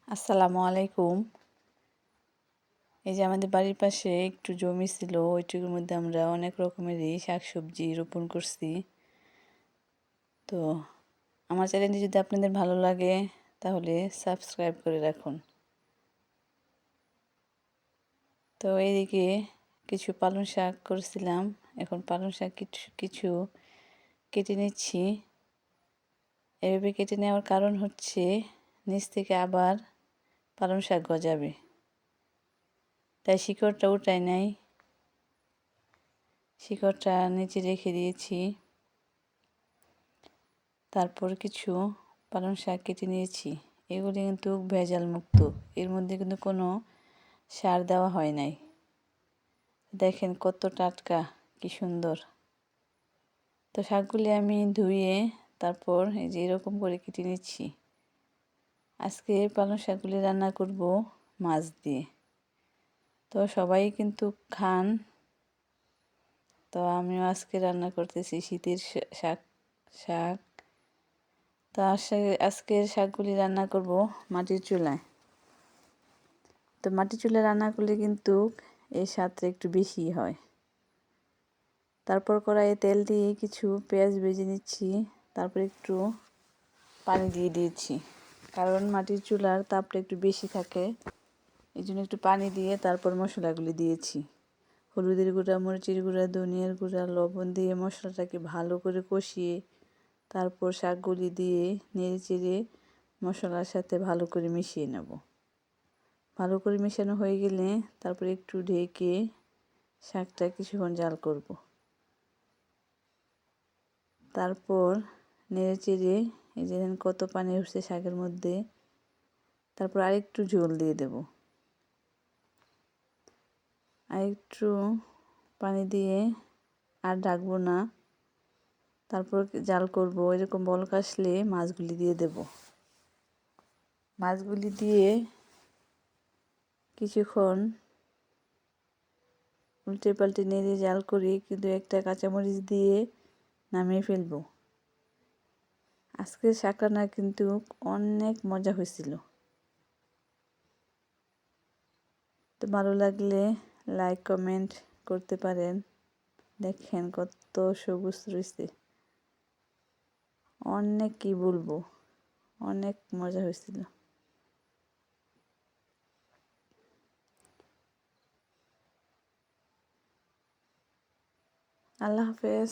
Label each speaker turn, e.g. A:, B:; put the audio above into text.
A: আসসালামু আলাইকুম। এই যে আমাদের বাড়ির পাশে একটু জমি ছিল, ওইটুকুর মধ্যে আমরা অনেক রকমেরই শাকসবজি রোপণ করছি। তো আমার চ্যানেলটি যদি আপনাদের ভালো লাগে তাহলে সাবস্ক্রাইব করে রাখুন। তো এইদিকে কিছু পালং শাক করেছিলাম, এখন পালং শাক কিছু কিছু কেটে নিচ্ছি। এভাবে কেটে নেওয়ার কারণ হচ্ছে নিচ থেকে আবার পালং শাক গজাবে, তাই শিকড়টা উঠাই নাই, শিকড়টা নিচে রেখে দিয়েছি। তারপর কিছু পালং শাক কেটে নিয়েছি। এগুলি কিন্তু ভেজাল মুক্ত, এর মধ্যে কিন্তু কোনো সার দেওয়া হয় নাই। দেখেন কত টাটকা, কি সুন্দর। তো শাকগুলি আমি ধুয়ে তারপর এই যে এরকম করে কেটে নিচ্ছি। আজকে পালং শাকগুলি রান্না করব মাছ দিয়ে। তো সবাই কিন্তু খান, তো আমিও আজকে রান্না করতেছি শীতের শাক শাক তো আজকের শাকগুলি রান্না করব মাটির চুলায়। তো মাটির চুলায় রান্না করলে কিন্তু এই স্বাদটা একটু বেশি হয়। তারপর কড়াইয়ে তেল দিয়ে কিছু পেঁয়াজ ভেজে নিচ্ছি, তারপর একটু পানি দিয়ে দিয়েছি, কারণ মাটির চুলার তাপটা একটু বেশি থাকে, এই জন্য একটু পানি দিয়ে তারপর মশলাগুলি দিয়েছি। হলুদের গুঁড়া, মরিচের গুঁড়া, ধনিয়ার গুঁড়া, লবণ দিয়ে মশলাটাকে ভালো করে কষিয়ে তারপর শাকগুলি দিয়ে নেড়ে চেড়ে মশলার সাথে ভালো করে মিশিয়ে নেব। ভালো করে মেশানো হয়ে গেলে তারপর একটু ঢেকে শাকটা কিছুক্ষণ জাল করব। তারপর নেড়ে চেড়ে এই যে কত পানি উঠছে শাকের মধ্যে, তারপর আরেকটু ঝোল দিয়ে দেব। আরেকটু পানি দিয়ে আর ঢাকবো না, তারপর জাল করব। এরকম বলক আসলে মাছগুলি দিয়ে দেব। মাছগুলি দিয়ে কিছুক্ষণ উল্টে পাল্টে নেড়ে জাল করে কিন্তু একটা কাঁচামরিচ দিয়ে নামিয়ে ফেলবো। আজকের শাক রান্না কিন্তু অনেক মজা হয়েছিল। তো ভালো লাগলে লাইক কমেন্ট করতে পারেন। দেখেন কত সবুজ রয়েছে, অনেক কি বলবো, অনেক মজা হয়েছিল। আল্লাহ হাফেজ।